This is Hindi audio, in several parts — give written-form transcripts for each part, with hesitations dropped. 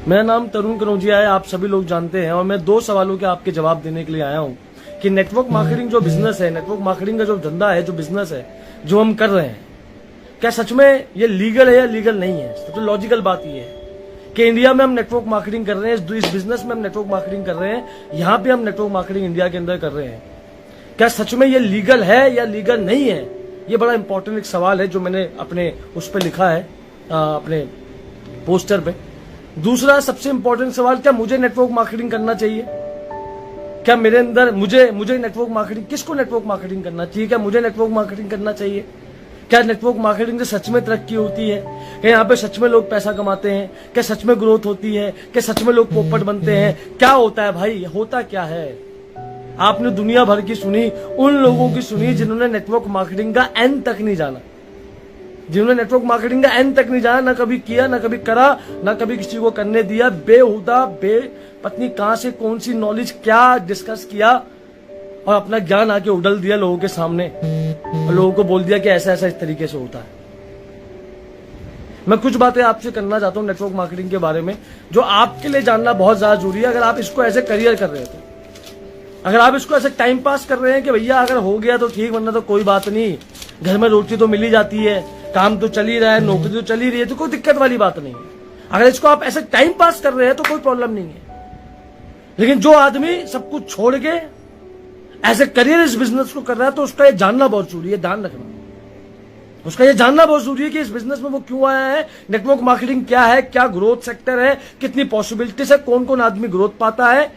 मेरा नाम तरुण कनौजिया है, आप सभी लोग जानते हैं, और मैं 2 सवालों के आपके जवाब देने के लिए आया हूं कि नेटवर्क मार्केटिंग जो बिजनेस है, नेटवर्क मार्केटिंग का जो धंधा है, जो बिजनेस है, जो हम कर रहे हैं, क्या सच में ये लीगल है या लीगल नहीं है। सबसे लॉजिकल बात ये है कि इंडिया में हम नेटवर्क मार्केटिंग कर रहे हैं, इस बिजनेस में हम नेटवर्क मार्केटिंग कर रहे हैं, यहां पे हम नेटवर्क मार्केटिंग इंडिया के अंदर कर रहे हैं, क्या सच में ये लीगल है या लीगल नहीं है। ये बड़ा इंपॉर्टेंट एक सवाल है जो मैंने अपने उस पर लिखा है, अपने पोस्टर पे। दूसरा सबसे इंपॉर्टेंट सवाल, क्या मुझे नेटवर्क मार्केटिंग करना चाहिए? क्या मेरे अंदर मुझे नेटवर्क मार्केटिंग, किसको नेटवर्क मार्केटिंग करना चाहिए? क्या मुझे नेटवर्क मार्केटिंग करना चाहिए? क्या नेटवर्क मार्केटिंग से सच में तरक्की होती है? क्या यहाँ पे सच में लोग पैसा कमाते हैं? क्या सच में ग्रोथ होती है? क्या सच में लोग पोपट बनते हैं? क्या होता है भाई, होता क्या है? आपने दुनिया भर की सुनी, उन लोगों की सुनी जिन्होंने नेटवर्क मार्केटिंग का एंड तक नहीं जाना, जिन्होंने नेटवर्क मार्केटिंग का एंड तक नहीं जाना, ना कभी किया, ना कभी करा, ना कभी किसी को करने दिया, बेहुदा पत्नी कहां से कौन सी नॉलेज क्या डिस्कस किया और अपना ज्ञान आके उड़ल दिया लोगों के सामने और लोगों को बोल दिया कि ऐसा ऐसा इस तरीके से होता है। मैं कुछ बातें आपसे करना चाहता हूं नेटवर्क मार्केटिंग के बारे में, जो आपके लिए जानना बहुत ज्यादा जरूरी है। अगर आप इसको एज ए करियर कर रहे हो, अगर आप इसको ऐसे टाइम पास कर रहे हैं कि भैया अगर हो गया तो ठीक, वरना तो कोई बात नहीं, घर में रोटी तो मिल ही जाती है, काम तो चल ही रहा है, नौकरी तो चल ही रही है, तो कोई दिक्कत वाली बात नहीं है। अगर इसको आप ऐसे टाइम पास कर रहे हैं तो कोई प्रॉब्लम नहीं है। लेकिन जो आदमी सब कुछ छोड़ के एज ए करियर इस बिजनेस को कर रहा है, तो उसका ये जानना बहुत जरूरी है, ध्यान रखना। उसका ये जानना बहुत जरूरी है कि इस बिजनेस में वो क्यों आया है, नेटवर्क मार्केटिंग क्या है, क्या ग्रोथ सेक्टर है, कितनी पॉसिबिलिटीज है, कौन कौन आदमी ग्रोथ पाता है,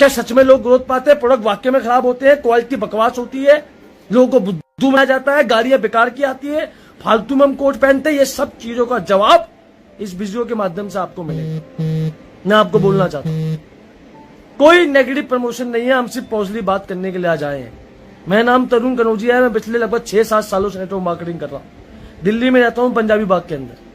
क्या सच में लोग ग्रोथ पाते हैं, प्रोडक्ट वाकई में खराब होते हैं, क्वालिटी बकवास होती है, लोगों को बुद्धू बनाया जाता है, गाड़ियां बेकार की आती है, फालतू में हम कोट पहनते हैं। ये सब चीजों का जवाब इस वीडियो के माध्यम से आपको मिलेगा। मैं आपको बोलना चाहता हूं, कोई नेगेटिव प्रमोशन नहीं है, हम सिर्फ पॉजिटिव बात करने के लिए आ जाए हैं। मेरा नाम तरुण कनौजिया है, मैं पिछले लगभग 6-7 सालों से नेटवर्क मार्केटिंग कर रहा हूं। दिल्ली में रहता हूं, पंजाबी बाग के अंदर।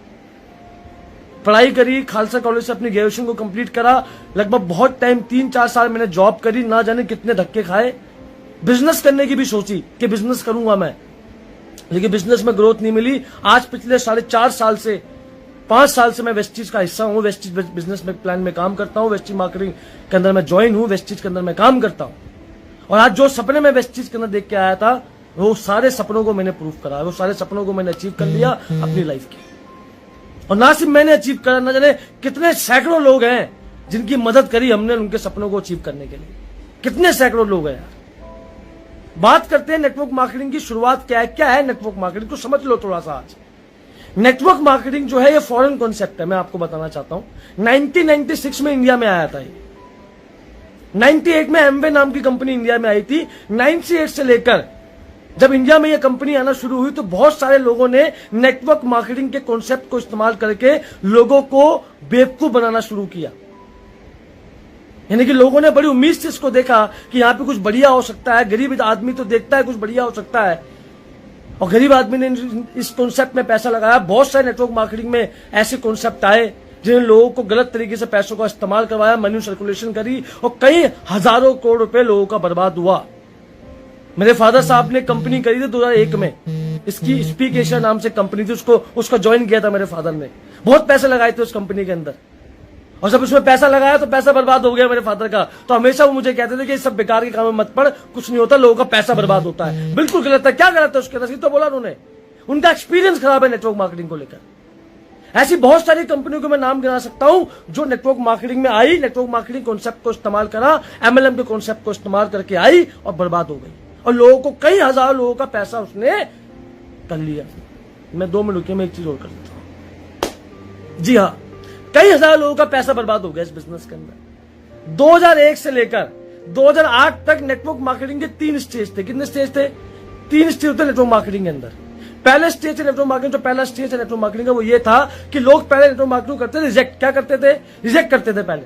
पढ़ाई करी, खालसा कॉलेज से अपनी ग्रेजुएशन को कंप्लीट करा, लगभग बहुत टाइम 3-4 साल मैंने जॉब करी, ना जाने कितने धक्के खाए, बिजनेस करने की भी सोची कि बिजनेस करूंगा मैं, लेकिन बिजनेस में ग्रोथ नहीं मिली। आज पिछले 4.5 साल से 5 साल से मैं वेस्टीज का हिस्सा हूं, वेस्टीज बिजनेस में प्लान में काम करता हूं, वेस्टीज मार्केटिंग के अंदर मैं ज्वाइन हूं, वेस्टीज के अंदर मैं काम करता हूं। और आज जो सपने में वेस्टीज के अंदर देख के आया था, वो सारे सपनों को मैंने प्रूफ करा, वो सारे सपनों को मैंने अचीव कर लिया अपनी लाइफ की। और ना सिर्फ मैंने अचीव करा, ना जाने कितने सैकड़ों लोग हैं जिनकी मदद करी हमने उनके सपनों को अचीव करने के लिए। कितने सैकड़ों लोग हैं यार। बात करते हैं नेटवर्क मार्केटिंग की शुरुआत क्या है। क्या है नेटवर्क मार्केटिंग, तो समझ लो थोड़ा सा। आज नेटवर्क मार्केटिंग जो है ये फॉरेन कॉन्सेप्ट है, मैं आपको बताना चाहता हूं। 1996 में इंडिया में आया था ये। 98 में एमवे नाम की कंपनी इंडिया में आई थी। 98 से लेकर जब इंडिया में ये कंपनी आना शुरू हुई, तो बहुत सारे लोगों ने नेटवर्क मार्केटिंग के कॉन्सेप्ट को इस्तेमाल करके लोगों को बेवकूफ बनाना शुरू किया। यानी कि लोगों ने बड़ी उम्मीद से इसको देखा कि यहां पे कुछ बढ़िया हो सकता है। गरीब आदमी तो देखता है कुछ बढ़िया हो सकता है, और गरीब आदमी ने इस कॉन्सेप्ट में पैसा लगाया। बहुत सारे नेटवर्क मार्केटिंग में ऐसे कॉन्सेप्ट आए जिन्हें लोगों को गलत तरीके से पैसों का इस्तेमाल करवाया, मनी सर्कुलेशन करी, और कई हजारों करोड़ रुपए लोगों का बर्बाद हुआ। मेरे फादर साहब ने कंपनी करी थी 2001 में, इसकी स्पीक एशिया नाम से कंपनी थी, उसको ज्वाइन किया था मेरे फादर ने। बहुत पैसे लगाए थे उस कंपनी के अंदर, और जब उसमें पैसा लगाया तो पैसा बर्बाद हो गया मेरे फादर का। तो हमेशा वो मुझे कहते थे कि सब बेकार के काम में मत पड़, कुछ नहीं होता, लोगों का पैसा बर्बाद होता है। बिल्कुल गलत है। क्या गलत है उसके अंदर, तो बोला उन्होंने। उनका एक्सपीरियंस खराब है नेटवर्क मार्केटिंग को लेकर। ऐसी बहुत सारी कंपनियों को मैं नाम गिना सकता हूं जो नेटवर्क मार्केटिंग में आई, नेटवर्क मार्केटिंग कॉन्सेप्ट को इस्तेमाल करा, एमएलएम के कॉन्सेप्ट को इस्तेमाल करके आई और बर्बाद हो गई, और लोगों को, कई हजार लोगों का पैसा उसने कर लिया। मैं 2 मिनट रुकिए, मैं एक चीज और कर देता हूं। जी हाँ, कई हजार लोगों का पैसा बर्बाद हो गया इस बिजनेस के अंदर। 2001 से लेकर 2008 तक नेटवर्क मार्केटिंग के 3 स्टेज थे। कितने स्टेज थे? 3 स्टेज थे नेटवर्क मार्केटिंग के अंदर। पहले स्टेज नेटवर्क मार्केटिंग, जो पहला स्टेज है नेटवर्क मार्केटिंग का, वो ये था कि लोग पहले नेटवर्क मार्केटिंग करते थे, रिजेक्ट। क्या करते थे? रिजेक्ट करते थे पहले।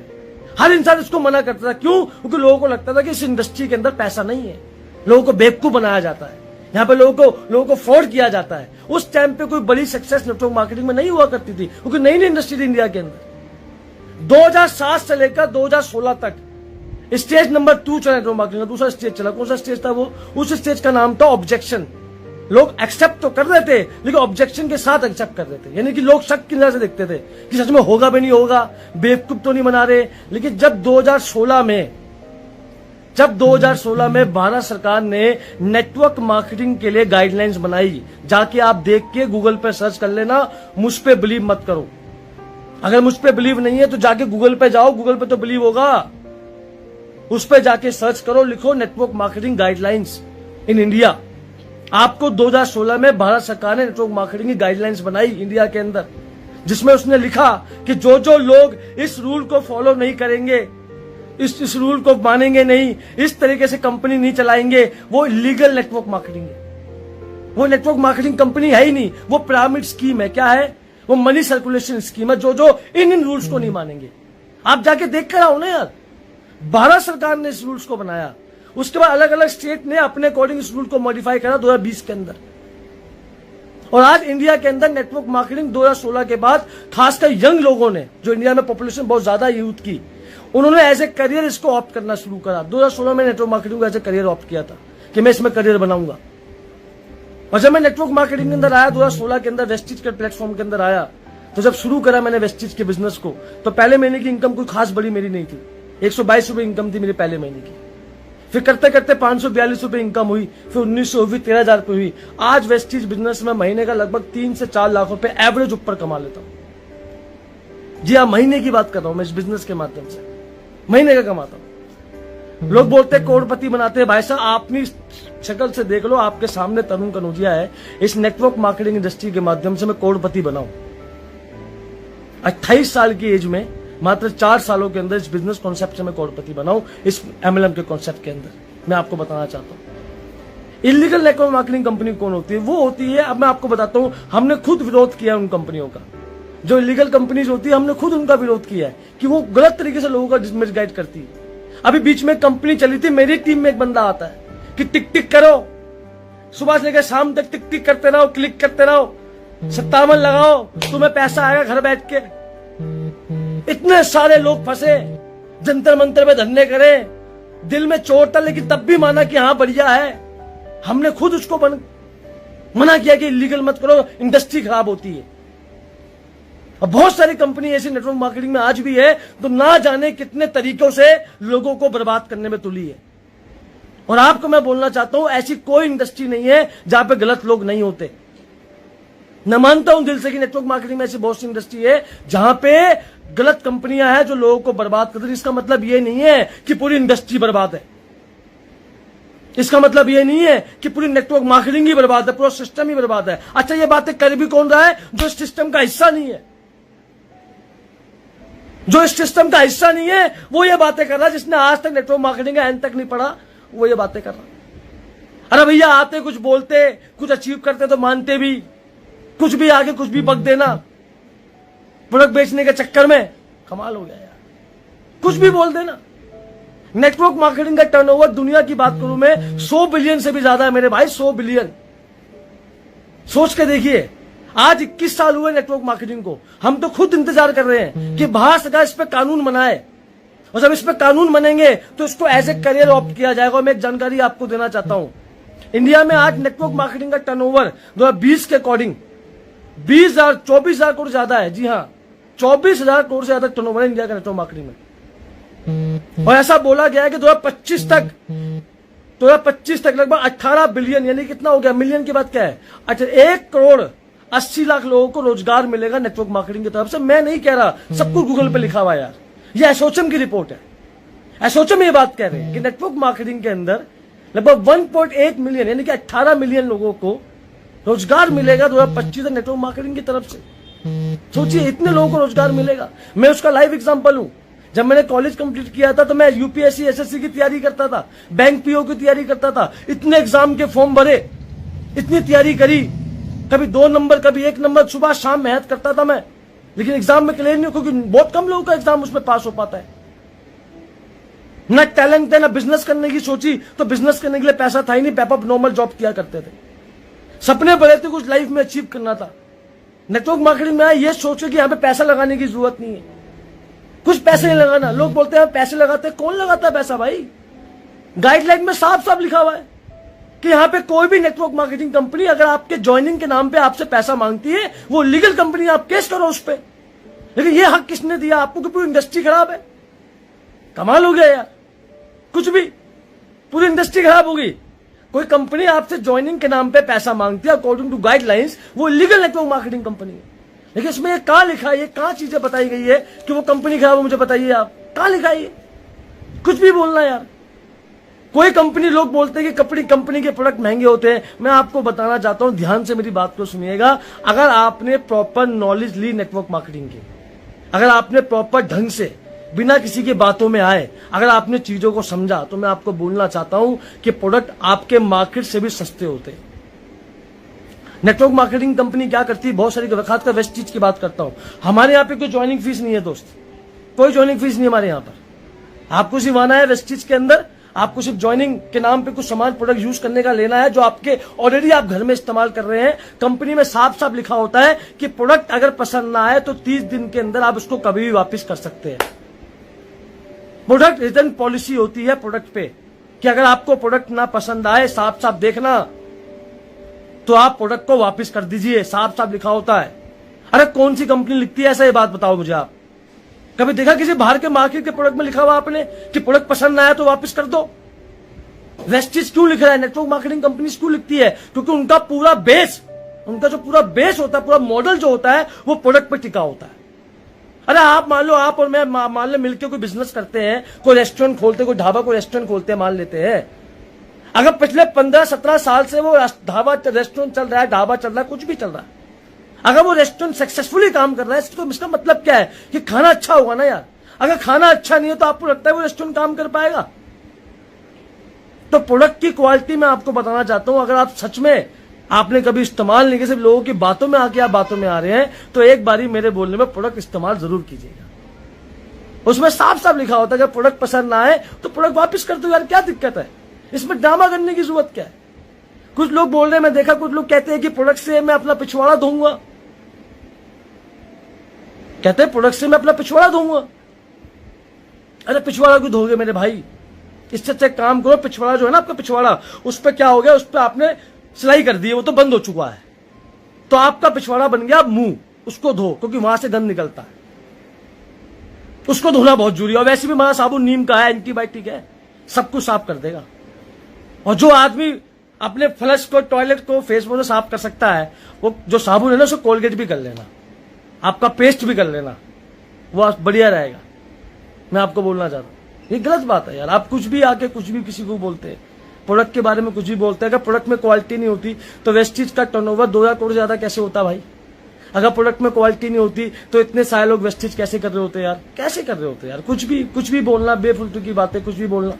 हर इंसान इसको मना करता था। क्यों? क्योंकि लोगों को लगता था कि इस इंडस्ट्री के अंदर पैसा नहीं है, लोगों को बेवकूफ बनाया जाता है, यहाँ पे लोगों को फ्रॉड किया जाता है। उस टाइम पे कोई बड़ी सक्सेस नेटवर्क मार्केटिंग में नहीं हुआ करती थी, क्योंकि नई नई इंडस्ट्री थी इंडिया के अंदर। 2007 से लेकर 2016 तक स्टेज नंबर 2 चला नेटवर्क मार्केटिंग का। दूसरा स्टेज चला, कौन सा स्टेज था वो? उस स्टेज का नाम था ऑब्जेक्शन। लोग एक्सेप्ट तो कर रहे थे लेकिन ऑब्जेक्शन के साथ एक्सेप्ट कर रहे थे, यानी कि लोग शक की नजर से देखते थे कि सच में होगा भी नहीं होगा, बेवकूफ तो नहीं बना रहे। लेकिन जब 2016 में भारत सरकार ने नेटवर्क मार्केटिंग के लिए गाइडलाइंस बनाई, जाके आप देख के गूगल पे सर्च कर लेना, मुझ पे बिलीव मत करो। अगर मुझ पे बिलीव नहीं है तो जाके गूगल पे जाओ, गूगल पे तो बिलीव होगा, उस पे जाके सर्च करो, लिखो network marketing guidelines in India. आपको 2016 में भारत सरकार ने नेटवर्क मार्केटिंग की गाइडलाइंस बनाई इंडिया के अंदर, जिसमें उसने लिखा कि जो जो लोग इस रूल को फॉलो नहीं करेंगे, इस रूल को मानेंगे नहीं, इस तरीके से कंपनी नहीं चलाएंगे, वो इलीगल नेटवर्क मार्केटिंग है। वो नेटवर्क मार्केटिंग कंपनी है ही नहीं, वो पिरामिड स्कीम है। क्या है? वो मनी सर्कुलेशन स्कीम है, जो जो इन रूल्स को नहीं मानेंगे। आप जाके देख कर आओ ना यार, भारत सरकार ने इस रूल्स को बनाया, उसके बाद अलग अलग स्टेट ने अपने अकॉर्डिंग इस रूल को मॉडिफाई करा 2020 के अंदर। और आज इंडिया के अंदर नेटवर्क मार्केटिंग 2016 के बाद खासकर यंग लोगों ने, जो इंडिया में पॉपुलेशन बहुत ज्यादा यूथ की, उन्होंने एज ए करियर इसको ऑप्ट करना शुरू करा। 2016 में नेटवर्क मार्केटिंग को एज ए करियर ऑप्ट किया था कि मैं इसमें करियर बनाऊंगा। और जब मैं नेटवर्क मार्केटिंग के अंदर आया 2016 के अंदर, वेस्टिज के प्लेटफॉर्म के अंदर आया, तो जब शुरू करा मैंने वेस्टिज के बिजनेस को, तो पहले महीने की इनकम कोई खास बड़ी मेरी नहीं थी, 122 रुपए इनकम थी मेरे पहले महीने की। फिर करते करते 542 रुपए इनकम हुई, फिर 1900 हुई, 13,000 रुपए हुई। आज वेस्टिज बिजनेस में महीने का लगभग 3 से 4 लाख रुपए एवरेज ऊपर कमा लेता हूं। जी हाँ, महीने की बात कर रहा हूं मैं, इस बिजनेस के माध्यम से महीने का कमाता हूं। लोग बोलते हैं करोड़पति बनाते हैं, भाई साहब आप अपनी शक्ल से देख लो, आपके सामने तरुण कनौजिया है। इस नेटवर्क मार्केटिंग इंडस्ट्री के माध्यम से मैं करोड़पति बनाऊं। 28 साल की एज में मात्र 4 सालों के अंदर इस बिजनेस कॉन्सेप्ट से मैं करोड़पति बनाऊं, इस एमएलएम के कॉन्सेप्ट के अंदर। मैं आपको बताना चाहता हूं इलीगल नेटवर्क मार्केटिंग कंपनी कौन होती है। वो होती है, अब मैं आपको बताता हूं, हमने खुद विरोध किया उन कंपनियों का। जो इलीगल कंपनीज होती है, हमने खुद उनका विरोध किया है कि वो गलत तरीके से लोगों का मिसगाइड करती है। अभी बीच में कंपनी चली थी, मेरी टीम में एक बंदा आता है कि टिक टिक करो, सुबह से लेकर शाम तक टिक टिक करते रहो, क्लिक करते रहो, 57 लगाओ, तुम्हें पैसा आएगा घर बैठ के। इतने सारे लोग फंसे, जंतर मंतर पे धरने करे, दिल में चोट था लेकिन तब भी माना कि हाँ बढ़िया है। हमने खुद उसको मना किया कि इलीगल मत करो, इंडस्ट्री खराब होती है। और बहुत सारी कंपनी ऐसी नेटवर्क मार्केटिंग में आज भी है, तो ना जाने कितने तरीकों से लोगों को बर्बाद करने में तुली है। और आपको मैं बोलना चाहता हूं, ऐसी कोई इंडस्ट्री नहीं है जहां पे गलत लोग नहीं होते। मैं मानता हूं दिल से कि नेटवर्क मार्केटिंग में ऐसी बहुत सी इंडस्ट्री है जहां पे गलत कंपनियां हैं जो लोगों को बर्बाद करती है। इसका मतलब ये नहीं है कि पूरी इंडस्ट्री बर्बाद है, इसका मतलब ये नहीं है कि पूरी नेटवर्क मार्केटिंग ही बर्बाद है, पूरा सिस्टम ही बर्बाद है। अच्छा, ये बातें कर भी कौन रहा है? जो इस सिस्टम का हिस्सा नहीं है। जो इस सिस्टम का हिस्सा नहीं है वो ये बातें कर रहा है। जिसने आज तक नेटवर्क मार्केटिंग का एंड तक नहीं पढ़ा, वो ये बातें कर रहा है। अरे भैया, आते कुछ बोलते, कुछ अचीव करते तो मानते भी, कुछ भी आगे कुछ भी बक देना प्रोडक्ट बेचने के चक्कर में, कमाल हो गया यार। कुछ भी बोल देना। नेटवर्क मार्केटिंग का टर्नओवर दुनिया की बात करूं मैं 100 बिलियन से भी ज्यादा है मेरे भाई, 100 बिलियन। सोच के देखिए, आज 21 साल हुए नेटवर्क मार्केटिंग को। हम तो खुद इंतजार कर रहे हैं कि भारत सरकार इस पे कानून बनाए, और जब इस पे कानून बनेंगे तो इसको एज ए करियर ऑप्ट किया जाएगा। मैं एक जानकारी आपको देना चाहता हूं, इंडिया में आज नेटवर्क मार्केटिंग का टर्नओवर 2020 के अकॉर्डिंग 24,000 करोड़ ज्यादा है। जी हाँ, 24,000 करोड़ से ज्यादा टर्नओवर है इंडिया का नेटवर्क मार्केटिंग में। और ऐसा बोला गया है कि 2025 तक लगभग 18 बिलियन, यानी कितना हो गया, मिलियन की बात क्या है, अच्छा 1,80,00,000 लोगों को रोजगार मिलेगा नेटवर्क मार्केटिंग की तरफ से। मैं नहीं कह रहा, सब कुछ गूगल पे लिखा हुआ है यार, ये एसोचैम की रिपोर्ट है। एसोचैम ये बात कह रहे हैं कि नेटवर्क मार्केटिंग के अंदर लगभग 1.8 मिलियन यानी कि 18 मिलियन लोगों को रोजगार मिलेगा 2025 तक नेटवर्क मार्केटिंग की तरफ से। सोचिए, इतने लोगों को रोजगार मिलेगा। मैं उसका लाइव एग्जांपल हूं। जब मैंने कॉलेज कंप्लीट किया था तो मैं यूपीएससी एसएससी की तैयारी करता था, बैंक पीओ की तैयारी करता था, इतने एग्जाम के फॉर्म भरे, इतनी तैयारी करी, कभी 2 नंबर कभी 1 नंबर, सुबह शाम मेहनत करता था मैं, लेकिन एग्जाम में क्लियर नहीं, क्योंकि बहुत कम लोगों का एग्जाम उसमें पास हो पाता है। ना टैलेंट है ना बिजनेस करने की सोची, तो बिजनेस करने के लिए पैसा था ही नहीं, पेपर नॉर्मल जॉब किया करते थे। सपने बड़े थे, कुछ लाइफ में अचीव करना था। नेटवर्क मार्केटिंग में ये सोचे कि यहां पे पैसा लगाने की जरूरत नहीं है, कुछ पैसे नहीं लगाना। लोग बोलते हैं पैसे लगाते हैं, कौन लगाता है पैसा भाई? गाइडलाइन में साफ साफ लिखा हुआ है कि यहाँ पे कोई भी नेटवर्क मार्केटिंग कंपनी अगर आपके ज्वाइनिंग के नाम पे आपसे पैसा मांगती है, वो लीगल कंपनी, आप केस करो उस पे। लेकिन ये हक किसने दिया आपको कि पूरी इंडस्ट्री खराब है? कमाल हो गया यार, कुछ भी, पूरी इंडस्ट्री खराब होगी। कोई कंपनी आपसे ज्वाइनिंग के नाम पे पैसा मांगती है अकॉर्डिंग टू गाइडलाइंस, वो लीगल नेटवर्क मार्केटिंग कंपनी है। लेकिन इसमें कहां लिखा है, ये कहां चीजें बताई गई है कि वो कंपनी खराब है? मुझे बताइए आप, कहां लिखा है? कुछ भी बोलना यार। कोई कंपनी, लोग बोलते हैं कि कंपनी के प्रोडक्ट महंगे होते हैं। मैं आपको बताना चाहता हूं, ध्यान से मेरी बात को सुनिएगा। अगर आपने प्रॉपर नॉलेज ली नेटवर्क मार्केटिंग की, अगर आपने प्रॉपर ढंग से बिना किसी की बातों में आए अगर आपने चीजों को समझा, तो मैं आपको बोलना चाहता हूं कि प्रोडक्ट आपके मार्केट से भी सस्ते होते हैं। नेटवर्क मार्केटिंग कंपनी क्या करती है, बहुत सारी, खासकर वेस्ट चीज की बात करता हूं। हमारे यहाँ पे कोई ज्वाइनिंग फीस नहीं है दोस्त, कोई ज्वाइनिंग फीस नहीं हमारे यहाँ पर। आपको सिर्फ आना है वेस्ट चीज के अंदर, आपको सिर्फ ज्वाइनिंग के नाम पे कुछ सामान प्रोडक्ट यूज करने का लेना है, जो आपके ऑलरेडी आप घर में इस्तेमाल कर रहे हैं। कंपनी में साफ साफ लिखा होता है कि प्रोडक्ट अगर पसंद ना आए तो 30 दिन के अंदर आप उसको कभी भी वापस कर सकते हैं। प्रोडक्ट रिटर्न पॉलिसी होती है प्रोडक्ट पे, कि अगर आपको प्रोडक्ट ना पसंद आए, साफ साफ देखना, तो आप प्रोडक्ट को वापस कर दीजिए, साफ साफ लिखा होता है। अरे कौन सी कंपनी लिखती है ऐसा, ये बात बताओ मुझे आप। कभी देखा किसी बाहर के मार्केट के प्रोडक्ट में लिखा हुआ आपने कि प्रोडक्ट पसंद ना आया तो वापस कर दो? वेस्टिज क्यों लिख रहा है, नेटवर्क मार्केटिंग कंपनी क्यों लिखती है? क्योंकि उनका पूरा बेस, उनका जो पूरा बेस होता है, पूरा मॉडल जो होता है, वो प्रोडक्ट पर टिका होता है। अरे आप मान लो, आप और मैं मान लो मिलकर कोई बिजनेस करते हैं, कोई रेस्टोरेंट खोलते, कोई ढाबा, कोई रेस्टोरेंट खोलते हैं, मान लेते हैं। अगर पिछले 15-17 साल से वो ढाबा, रेस्टोरेंट चल रहा है, ढाबा चल रहा है, कुछ भी चल रहा है, अगर वो रेस्टोरेंट सक्सेसफुली काम कर रहा है, तो इसका मतलब क्या है कि खाना अच्छा होगा ना यार। अगर खाना अच्छा नहीं है तो आपको लगता है वो रेस्टोरेंट काम कर पाएगा? तो प्रोडक्ट की क्वालिटी मैं आपको बताना चाहता हूं, अगर आप सच में आपने कभी इस्तेमाल नहीं किया, सिर्फ लोगों की बातों में आके आप बातों में आ रहे हैं, तो एक बारी मेरे बोलने में प्रोडक्ट इस्तेमाल जरूर कीजिएगा। उसमें साफ साफ लिखा होता है कि प्रोडक्ट पसंद ना आए तो प्रोडक्ट वापस कर दो यार, क्या दिक्कत है इसमें? ड्रामा करने की जरूरत क्या है? कुछ लोग बोल रहे हैं, मैं देखा कुछ लोग कहते हैं कि प्रोडक्ट से मैं अपना पिछवाड़ा धोऊंगा, कहते हैं प्रोडक्ट से मैं अपना पिछवाड़ा धोऊंगा। अरे पिछवाड़ा क्यों धोगे मेरे भाई? इससे अच्छा काम करो, पिछवाड़ा जो है ना आपका पिछवाड़ा, उस पर क्या हो गया, उस पर आपने सिलाई कर दी है, वो तो बंद हो चुका है, तो आपका पिछवाड़ा बन गया मुंह, उसको धो, क्योंकि वहां से गंद निकलता है, उसको धोना बहुत जरूरी है। और वैसे भी हमारा साबुन नीम का है, एंटीबायोटिक है, सब कुछ साफ कर देगा। और जो आदमी अपने फ्लश को, टॉयलेट को फेस वॉश से साफ कर सकता है, वो जो साबुन है ना, उसको कोलगेट भी कर लेना, आपका पेस्ट भी कर लेना, वो बढ़िया रहेगा। मैं आपको बोलना चाहता हूं, ये गलत बात है यार। आप कुछ भी आके कुछ भी किसी को बोलते हैं, प्रोडक्ट के बारे में कुछ भी बोलते हैं। अगर प्रोडक्ट में क्वालिटी नहीं होती तो वेस्टिज का टर्नओवर 2000 करोड़ ज्यादा कैसे होता भाई? अगर प्रोडक्ट में क्वालिटी नहीं होती तो इतने सारे लोग वेस्टिज कैसे कर रहे होते यार? कैसे कर रहे होते यार? कुछ भी बोलना, बेफुल्तू की बातें, कुछ भी बोलना।